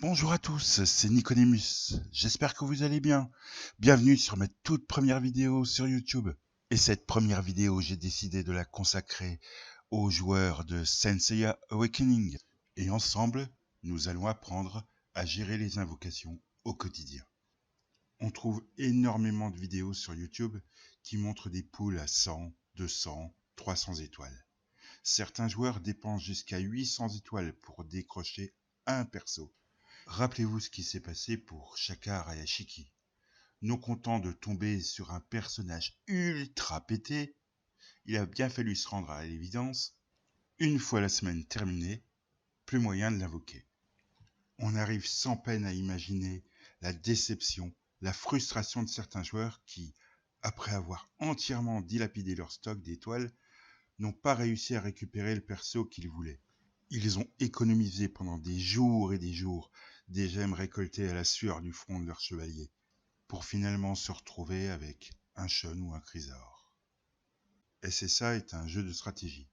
Bonjour à tous, c'est Nicodemus. J'espère que vous allez bien. Bienvenue sur ma toute première vidéo sur YouTube. Et cette première vidéo, j'ai décidé de la consacrer aux joueurs de Saint Seiya Awakening. Et ensemble, nous allons apprendre à gérer les invocations au quotidien. On trouve énormément de vidéos sur YouTube qui montrent des poules à 100, 200, 300 étoiles. Certains joueurs dépensent jusqu'à 800 étoiles pour décrocher un perso. Rappelez-vous ce qui s'est passé pour Shakar Ayashiki. Non content de tomber sur un personnage ultra pété, il a bien fallu se rendre à l'évidence. Une fois la semaine terminée, plus moyen de l'invoquer. On arrive sans peine à imaginer la déception, la frustration de certains joueurs qui, après avoir entièrement dilapidé leur stock d'étoiles, n'ont pas réussi à récupérer le perso qu'ils voulaient. Ils ont économisé pendant des jours et des jours des gemmes récoltées à la sueur du front de leur chevalier, pour finalement se retrouver avec un Shun ou un Chrysor. SSA est un jeu de stratégie,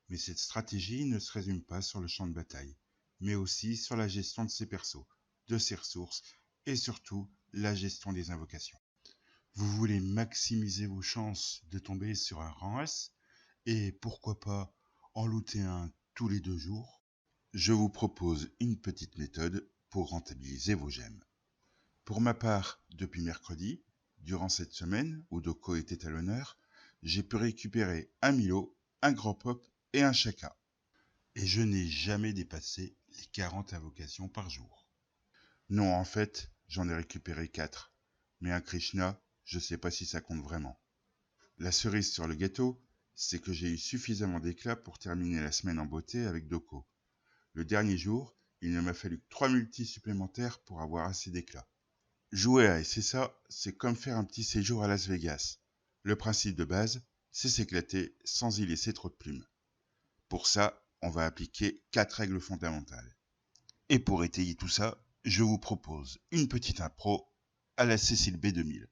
mais cette stratégie ne se résume pas sur le champ de bataille, mais aussi sur la gestion de ses persos, de ses ressources et surtout la gestion des invocations. Vous voulez maximiser vos chances de tomber sur un rang S et pourquoi pas en looter un tous les 2 jours? Je vous propose une petite méthode pour rentabiliser vos gemmes. Pour ma part, depuis mercredi, durant cette semaine où Doko était à l'honneur, j'ai pu récupérer un Milo, un Grand Pop et un Shaka. Et je n'ai jamais dépassé les 40 invocations par jour. Non, en fait, j'en ai récupéré 4. Mais un Krishna, je sais pas si ça compte vraiment. La cerise sur le gâteau, c'est que j'ai eu suffisamment d'éclat pour terminer la semaine en beauté avec Doko. Le dernier jour, il ne m'a fallu que 3 multis supplémentaires pour avoir assez d'éclat. Jouer à SSA, c'est comme faire un petit séjour à Las Vegas. Le principe de base, c'est s'éclater sans y laisser trop de plumes. Pour ça, on va appliquer 4 règles fondamentales. Et pour étayer tout ça, je vous propose une petite impro à la Cécile B 2000.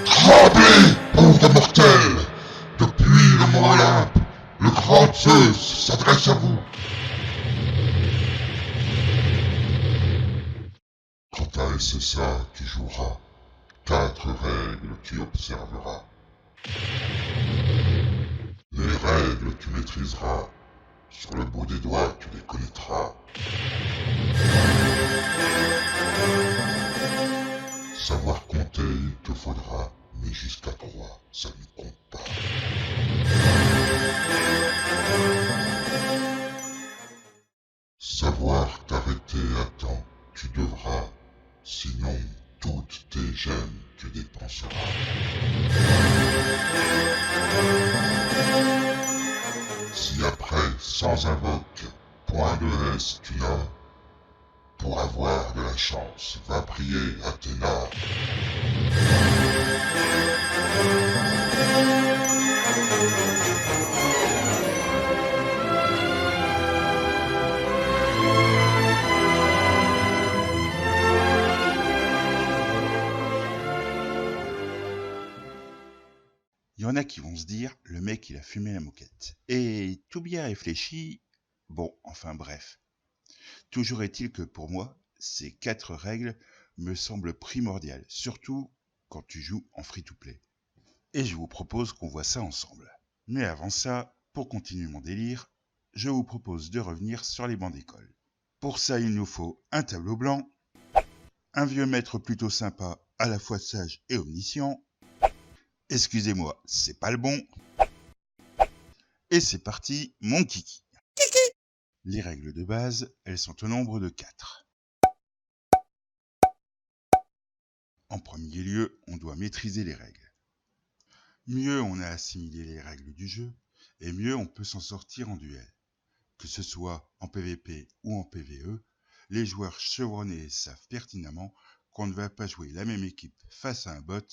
Tremblez, pauvres mortels! Depuis le mont Olympe, le grand Zeus s'adresse à vous. Quant à SSA, tu joueras. 4 règles tu observeras. Les règles tu maîtriseras. Sur le bout des doigts tu les connaîtras. Savoir compter il te faudra, mais jusqu'à 3, ça ne compte pas. Savoir t'arrêter à temps, tu devras, sinon toutes tes gemmes tu dépenseras. Si après, sans invoque, point de S tu n'as, pour avoir de la chance, va prier Athéna. Il y en a qui vont se dire, le mec il a fumé la moquette. Et tout bien réfléchi, bon, enfin bref. Toujours est-il que pour moi, ces 4 règles me semblent primordiales, surtout quand tu joues en free-to-play. Et je vous propose qu'on voit ça ensemble. Mais avant ça, pour continuer mon délire, je vous propose de revenir sur les bancs d'école. Pour ça, il nous faut un tableau blanc, un vieux maître plutôt sympa, à la fois sage et omniscient. Excusez-moi, c'est pas le bon. Et c'est parti, mon kiki. Les règles de base, elles sont au nombre de 4. En premier lieu, on doit maîtriser les règles. Mieux on a assimilé les règles du jeu, et mieux on peut s'en sortir en duel. Que ce soit en PvP ou en PvE, les joueurs chevronnés savent pertinemment qu'on ne va pas jouer la même équipe face à un bot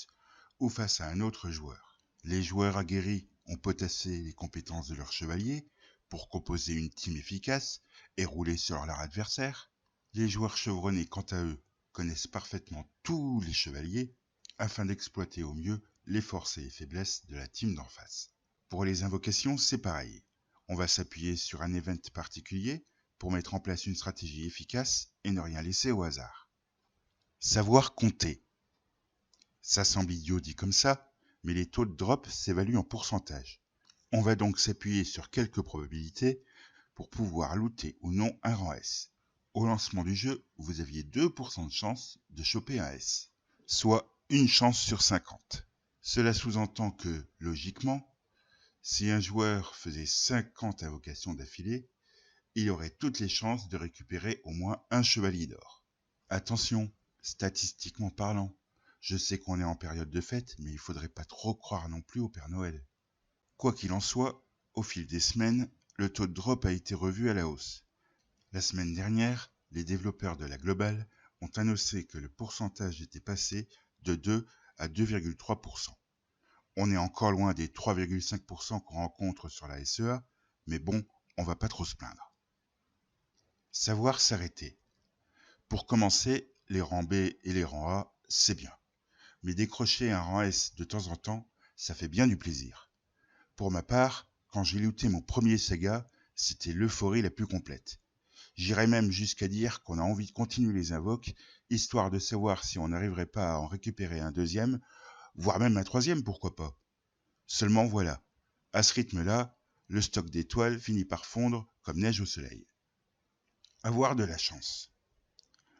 ou face à un autre joueur. Les joueurs aguerris ont potassé les compétences de leurs chevaliers pour composer une team efficace et rouler sur leur adversaire. Les joueurs chevronnés, quant à eux, connaissent parfaitement tous les chevaliers afin d'exploiter au mieux les forces et les faiblesses de la team d'en face. Pour les invocations, c'est pareil. On va s'appuyer sur un event particulier pour mettre en place une stratégie efficace et ne rien laisser au hasard. Savoir compter. Ça semble idiot dit comme ça, mais les taux de drop s'évaluent en pourcentage. On va donc s'appuyer sur quelques probabilités pour pouvoir looter ou non un rang S. Au lancement du jeu, vous aviez 2% de chance de choper un S, soit une chance sur 50. Cela sous-entend que, logiquement, si un joueur faisait 50 invocations d'affilée, il aurait toutes les chances de récupérer au moins un chevalier d'or. Attention, statistiquement parlant, je sais qu'on est en période de fête, mais il faudrait pas trop croire non plus au Père Noël. Quoi qu'il en soit, au fil des semaines, le taux de drop a été revu à la hausse. La semaine dernière, les développeurs de la Global ont annoncé que le pourcentage était passé de 2 à 2,3%. On est encore loin des 3,5% qu'on rencontre sur la SEA, mais bon, on va pas trop se plaindre. Savoir s'arrêter. Pour commencer, les rangs B et les rangs A, c'est bien. Mais décrocher un rang S de temps en temps, ça fait bien du plaisir. Pour ma part, quand j'ai looté mon premier saga, c'était l'euphorie la plus complète. J'irais même jusqu'à dire qu'on a envie de continuer les invoques, histoire de savoir si on n'arriverait pas à en récupérer un deuxième, voire même un troisième, pourquoi pas. Seulement voilà, à ce rythme-là, le stock d'étoiles finit par fondre comme neige au soleil. Avoir de la chance.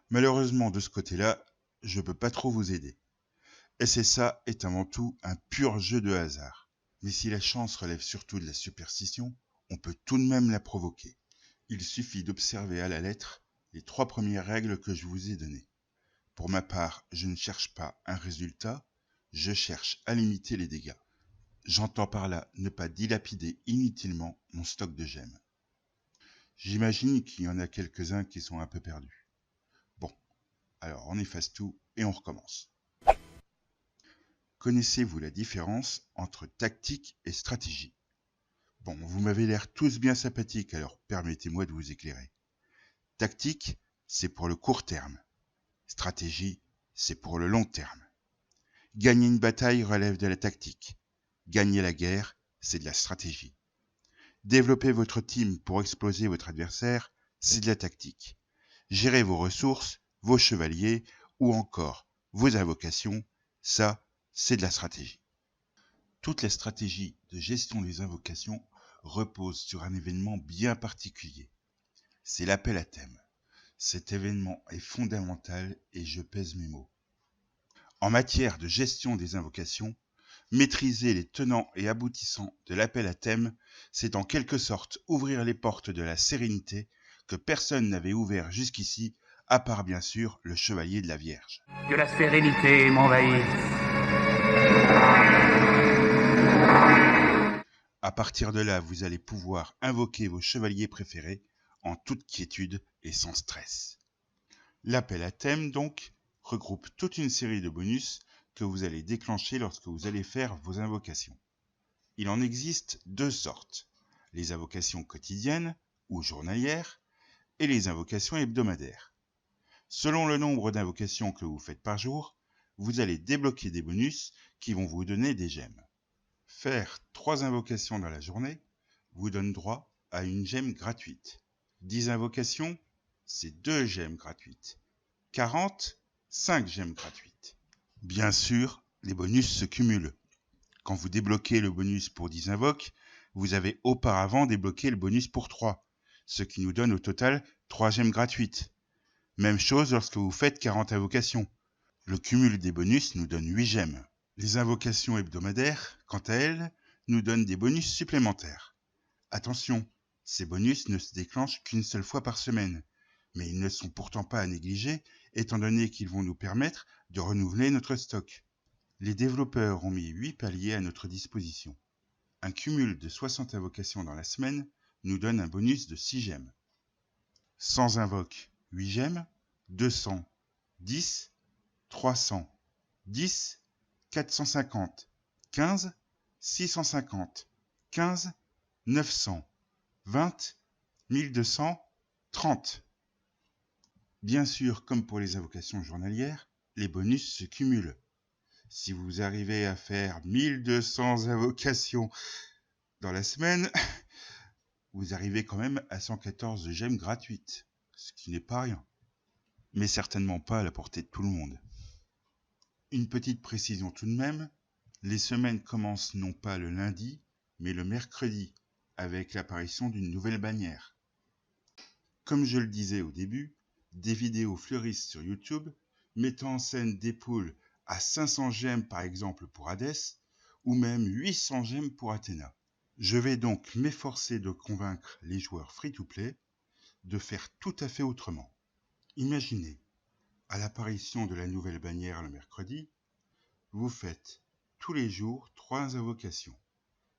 Malheureusement, de ce côté-là, je peux pas trop vous aider. SSA est avant tout un pur jeu de hasard. Mais si la chance relève surtout de la superstition, on peut tout de même la provoquer. Il suffit d'observer à la lettre les 3 premières règles que je vous ai données. Pour ma part, je ne cherche pas un résultat, je cherche à limiter les dégâts. J'entends par là ne pas dilapider inutilement mon stock de gemmes. J'imagine qu'il y en a quelques-uns qui sont un peu perdus. Bon, alors on efface tout et on recommence. Connaissez-vous la différence entre tactique et stratégie ? Bon, vous m'avez l'air tous bien sympathiques, alors permettez-moi de vous éclairer. Tactique, c'est pour le court terme. Stratégie, c'est pour le long terme. Gagner une bataille relève de la tactique. Gagner la guerre, c'est de la stratégie. Développer votre team pour exploser votre adversaire, c'est de la tactique. Gérer vos ressources, vos chevaliers ou encore vos invocations, ça, c'est de la stratégie. Toutes les stratégies de gestion des invocations reposent sur un événement bien particulier. C'est l'appel à thème. Cet événement est fondamental et je pèse mes mots. En matière de gestion des invocations, maîtriser les tenants et aboutissants de l'appel à thème, c'est en quelque sorte ouvrir les portes de la sérénité que personne n'avait ouvert jusqu'ici, à part bien sûr le chevalier de la Vierge. Que la sérénité m'envahisse. À partir de là, vous allez pouvoir invoquer vos chevaliers préférés en toute quiétude et sans stress. L'appel à thème, donc, regroupe toute une série de bonus que vous allez déclencher lorsque vous allez faire vos invocations. Il en existe 2 sortes, les invocations quotidiennes ou journalières et les invocations hebdomadaires. Selon le nombre d'invocations que vous faites par jour, vous allez débloquer des bonus qui vont vous donner des gemmes. Faire 3 invocations dans la journée vous donne droit à une gemme gratuite. 10 invocations, c'est 2 gemmes gratuites. 40, 5 gemmes gratuites. Bien sûr, les bonus se cumulent. Quand vous débloquez le bonus pour 10 invoques, vous avez auparavant débloqué le bonus pour 3, ce qui nous donne au total 3 gemmes gratuites. Même chose lorsque vous faites 40 invocations. Le cumul des bonus nous donne 8 gemmes. Les invocations hebdomadaires, quant à elles, nous donnent des bonus supplémentaires. Attention, ces bonus ne se déclenchent qu'une seule fois par semaine, mais ils ne sont pourtant pas à négliger, étant donné qu'ils vont nous permettre de renouveler notre stock. Les développeurs ont mis 8 paliers à notre disposition. Un cumul de 60 invocations dans la semaine nous donne un bonus de 6 gemmes. 100 invoques, 8 gemmes, 200, 10, 300, 10, 450, 15, 650, 15, 900, 20, 1200, 30. Bien sûr, comme pour les invocations journalières, les bonus se cumulent. Si vous arrivez à faire 1200 invocations dans la semaine, vous arrivez quand même à 114 gemmes gratuites, ce qui n'est pas rien, mais certainement pas à la portée de tout le monde. Une petite précision tout de même, les semaines commencent non pas le lundi, mais le mercredi, avec l'apparition d'une nouvelle bannière. Comme je le disais au début, des vidéos fleurissent sur YouTube, mettant en scène des poules à 500 gemmes par exemple pour Hades, ou même 800 gemmes pour Athéna. Je vais donc m'efforcer de convaincre les joueurs free-to-play de faire tout à fait autrement. Imaginez, à l'apparition de la nouvelle bannière le mercredi, vous faites tous les jours 3 invocations,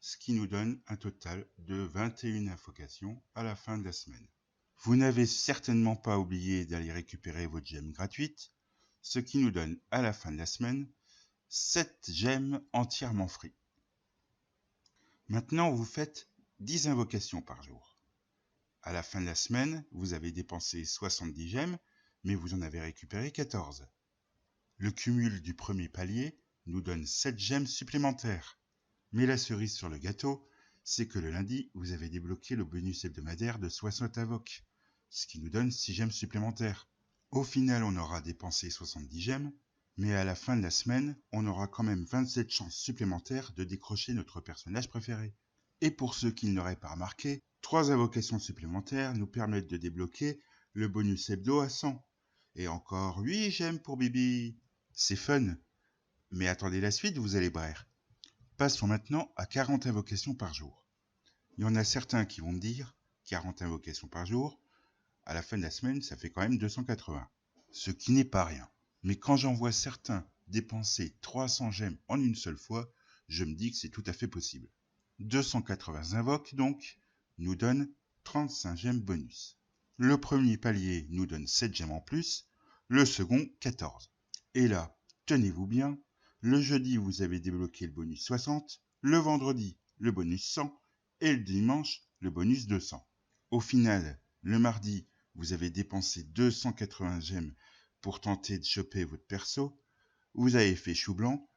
ce qui nous donne un total de 21 invocations à la fin de la semaine. Vous n'avez certainement pas oublié d'aller récupérer votre gemme gratuite, ce qui nous donne à la fin de la semaine 7 gemmes entièrement free. Maintenant, vous faites 10 invocations par jour. À la fin de la semaine, vous avez dépensé 70 gemmes, mais vous en avez récupéré 14. Le cumul du premier palier nous donne 7 gemmes supplémentaires. Mais la cerise sur le gâteau, c'est que le lundi, vous avez débloqué le bonus hebdomadaire de 60 invoques, ce qui nous donne 6 gemmes supplémentaires. Au final, on aura dépensé 70 gemmes, mais à la fin de la semaine, on aura quand même 27 chances supplémentaires de décrocher notre personnage préféré. Et pour ceux qui ne l'auraient pas remarqué, 3 invocations supplémentaires nous permettent de débloquer le bonus hebdo à 100. Et encore 8 gemmes pour Bibi. C'est fun. Mais attendez la suite, vous allez braire. Passons maintenant à 40 invocations par jour. Il y en a certains qui vont me dire 40 invocations par jour, à la fin de la semaine, ça fait quand même 280. Ce qui n'est pas rien. Mais quand j'en vois certains dépenser 300 gemmes en une seule fois, je me dis que c'est tout à fait possible. 280 invoques donc nous donne 35 gemmes bonus. Le premier palier nous donne 7 gemmes en plus, le second 14. Et là, tenez-vous bien, le jeudi vous avez débloqué le bonus 60, le vendredi le bonus 100 et le dimanche le bonus 200. Au final, le mardi vous avez dépensé 280 gemmes pour tenter de choper votre perso, vous avez fait chou blanc,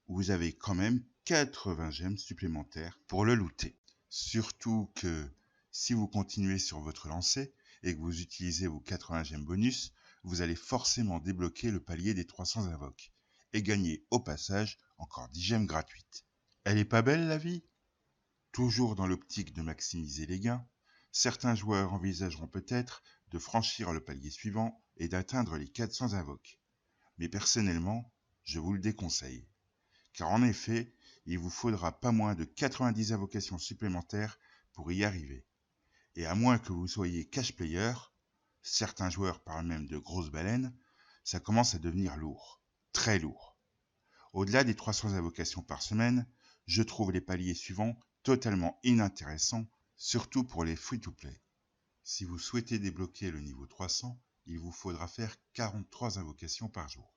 vous avez quand même 80 gemmes supplémentaires pour le looter. Surtout que si vous continuez sur votre lancée et que vous utilisez vos 80 gemmes bonus, vous allez forcément débloquer le palier des 300 invoques et gagner au passage encore 10 gemmes gratuites. Elle est pas belle la vie ? Toujours dans l'optique de maximiser les gains, certains joueurs envisageront peut-être de franchir le palier suivant et d'atteindre les 400 invoques. Mais personnellement, je vous le déconseille. Car en effet, il vous faudra pas moins de 90 invocations supplémentaires pour y arriver. Et à moins que vous soyez cash player, certains joueurs parlent même de grosses baleines, ça commence à devenir lourd, très lourd. Au-delà des 300 invocations par semaine, je trouve les paliers suivants totalement inintéressants, surtout pour les free-to-play. Si vous souhaitez débloquer le niveau 300, il vous faudra faire 43 invocations par jour.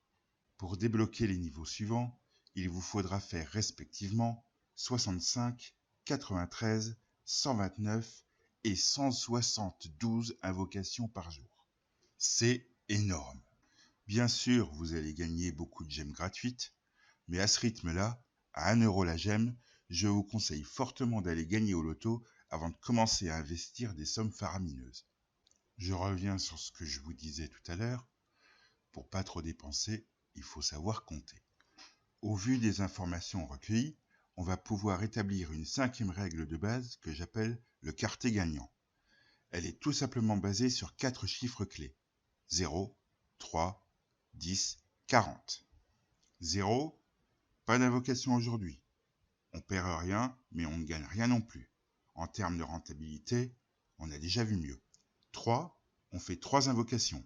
Pour débloquer les niveaux suivants, il vous faudra faire respectivement 65, 93, 129 et 172 invocations par jour. C'est énorme. Bien sûr, vous allez gagner beaucoup de gemmes gratuites, mais à ce rythme-là, à 1 € la gemme, je vous conseille fortement d'aller gagner au loto avant de commencer à investir des sommes faramineuses. Je reviens sur ce que je vous disais tout à l'heure. Pour pas trop dépenser, il faut savoir compter. Au vu des informations recueillies, on va pouvoir établir une 5e règle de base que j'appelle le quartet gagnant. Elle est tout simplement basée sur 4 chiffres clés. 0, 3, 10, 40. 0, pas d'invocation aujourd'hui. On perd rien, mais on ne gagne rien non plus. En termes de rentabilité, on a déjà vu mieux. 3, on fait 3 invocations.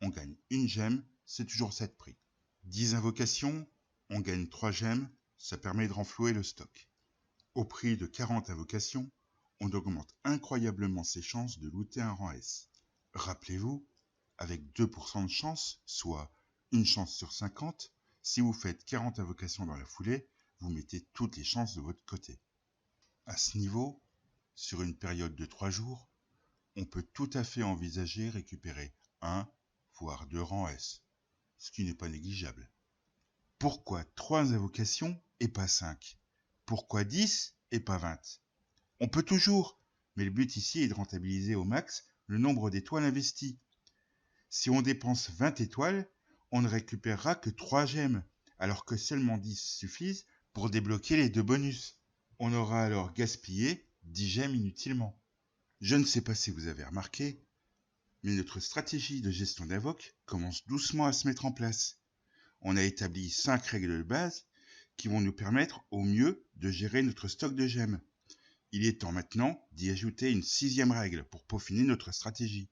On gagne 1 gemme, c'est toujours 7 prix. 10 invocations, on gagne 3 gemmes, ça permet de renflouer le stock. Au prix de 40 invocations, on augmente incroyablement ses chances de looter un rang S. Rappelez-vous, avec 2% de chance, soit une chance sur 50, si vous faites 40 invocations dans la foulée, vous mettez toutes les chances de votre côté. À ce niveau, sur une période de 3 jours, on peut tout à fait envisager récupérer 1 voire 2 rangs S, ce qui n'est pas négligeable. Pourquoi 3 invocations et pas 5? Pourquoi 10 et pas 20? On peut toujours, mais le but ici est de rentabiliser au max le nombre d'étoiles investies. Si on dépense 20 étoiles, on ne récupérera que 3 gemmes, alors que seulement 10 suffisent pour débloquer les 2 bonus. On aura alors gaspillé 10 gemmes inutilement. Je ne sais pas si vous avez remarqué, mais notre stratégie de gestion d'invoque commence doucement à se mettre en place. On a établi 5 règles de base qui vont nous permettre au mieux de gérer notre stock de gemmes. Il est temps maintenant d'y ajouter une 6e règle pour peaufiner notre stratégie.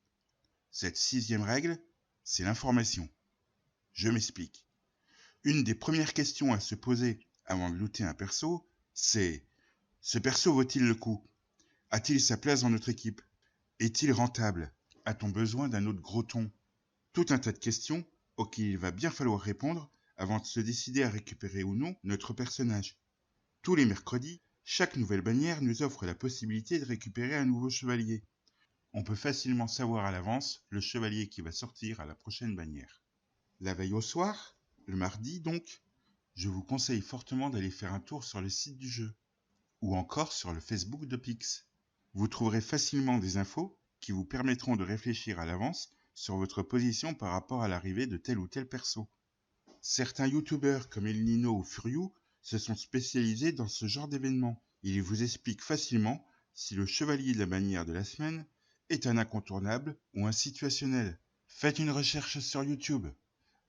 Cette 6e règle, c'est l'information. Je m'explique. Une des premières questions à se poser avant de looter un perso, c'est: ce perso vaut-il le coup? A-t-il sa place dans notre équipe? Est-il rentable? A-t-on besoin d'un autre gros ton? Tout un tas de questions auxquelles il va bien falloir répondre avant de se décider à récupérer ou non notre personnage. Tous les mercredis, chaque nouvelle bannière nous offre la possibilité de récupérer un nouveau chevalier. On peut facilement savoir à l'avance le chevalier qui va sortir à la prochaine bannière. La veille au soir, le mardi donc, je vous conseille fortement d'aller faire un tour sur le site du jeu, ou encore sur le Facebook de Pix. Vous trouverez facilement des infos qui vous permettront de réfléchir à l'avance sur votre position par rapport à l'arrivée de tel ou tel perso. Certains youtubeurs comme El Nino ou Furiou se sont spécialisés dans ce genre d'événements. Ils vous expliquent facilement si le chevalier de la bannière de la semaine est un incontournable ou un situationnel. Faites une recherche sur YouTube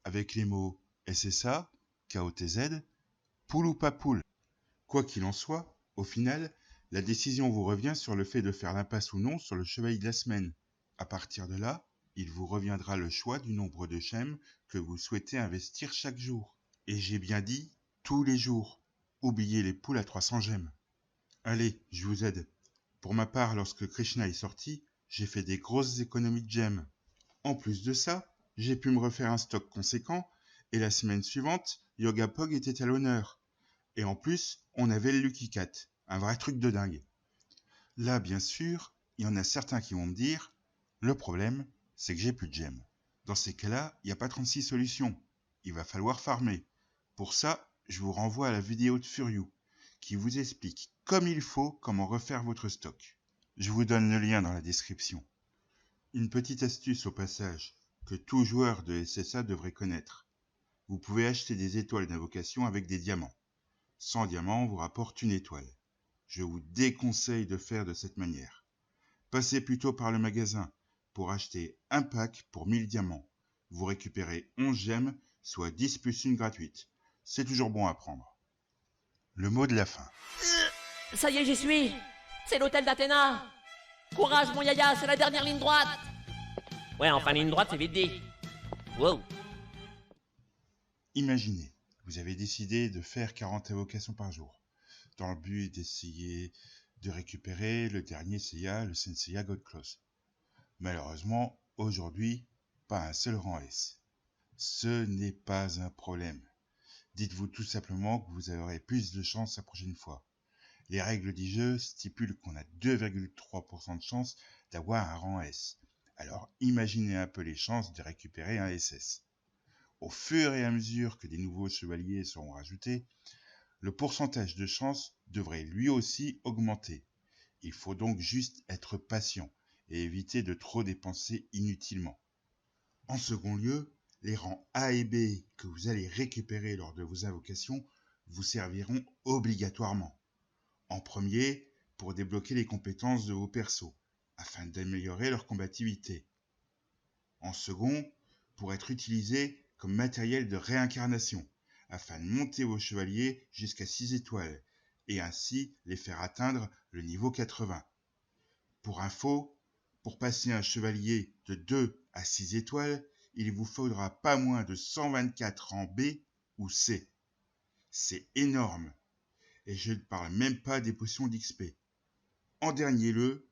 avec les mots SSA, KOTZ, poule ou pas poule. Quoi qu'il en soit, au final, la décision vous revient sur le fait de faire l'impasse ou non sur le chevalier de la semaine. À partir de là, il vous reviendra le choix du nombre de gemmes que vous souhaitez investir chaque jour. Et j'ai bien dit tous les jours. Oubliez les poules à 300 gemmes. Allez, je vous aide. Pour ma part, lorsque Krishna est sorti, j'ai fait des grosses économies de gemmes. En plus de ça, j'ai pu me refaire un stock conséquent, et la semaine suivante, Yoga Pog était à l'honneur. Et en plus, on avait le Lucky Cat, un vrai truc de dingue. Là, bien sûr, il y en a certains qui vont me dire, le problème, c'est que j'ai plus de gemmes. Dans ces cas-là, il n'y a pas 36 solutions. Il va falloir farmer. Pour ça, je vous renvoie à la vidéo de Furiou, qui vous explique comme il faut comment refaire votre stock. Je vous donne le lien dans la description. Une petite astuce au passage, que tout joueur de SSA devrait connaître. Vous pouvez acheter des étoiles d'invocation avec des diamants. 100 diamants vous rapporte une étoile. Je vous déconseille de faire de cette manière. Passez plutôt par le magasin pour acheter un pack pour 1000 diamants. Vous récupérez 11 gemmes, soit 10 plus une gratuite. C'est toujours bon à prendre. Le mot de la fin. Ça y est, j'y suis. C'est l'hôtel d'Athéna. Courage, mon yaya, c'est la dernière ligne droite. Ouais, enfin, ligne droite, c'est vite dit. Wow. Imaginez, vous avez décidé de faire 40 invocations par jour, dans le but d'essayer de récupérer le dernier Seiya, le Senseiya Godclaws. Malheureusement, aujourd'hui, pas un seul rang S. Ce n'est pas un problème. Dites-vous tout simplement que vous aurez plus de chance la prochaine fois. Les règles du jeu stipulent qu'on a 2,3% de chance d'avoir un rang S. Alors imaginez un peu les chances de récupérer un SS. Au fur et à mesure que des nouveaux chevaliers seront rajoutés, le pourcentage de chance devrait lui aussi augmenter. Il faut donc juste être patient et éviter de trop dépenser inutilement. En second lieu, les rangs A et B que vous allez récupérer lors de vos invocations vous serviront obligatoirement. En premier, pour débloquer les compétences de vos persos, afin d'améliorer leur combativité. En second, pour être utilisés comme matériel de réincarnation, afin de monter vos chevaliers jusqu'à 6 étoiles, et ainsi les faire atteindre le niveau 80. Pour info, pour passer un chevalier de 2 à 6 étoiles, il vous faudra pas moins de 124 rangs B ou C. C'est énorme, et je ne parle même pas des potions d'XP. En dernier lieu,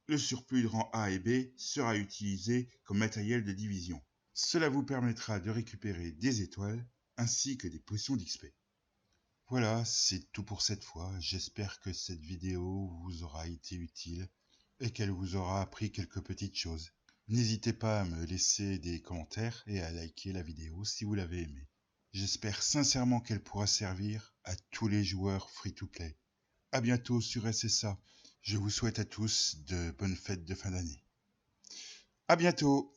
le surplus de rang A et B sera utilisé comme matériel de division. Cela vous permettra de récupérer des étoiles ainsi que des potions d'XP. Voilà, c'est tout pour cette fois. J'espère que cette vidéo vous aura été utile et qu'elle vous aura appris quelques petites choses. N'hésitez pas à me laisser des commentaires et à liker la vidéo si vous l'avez aimée. J'espère sincèrement qu'elle pourra servir à tous les joueurs free-to-play. À bientôt sur SSA. Je vous souhaite à tous de bonnes fêtes de fin d'année. À bientôt!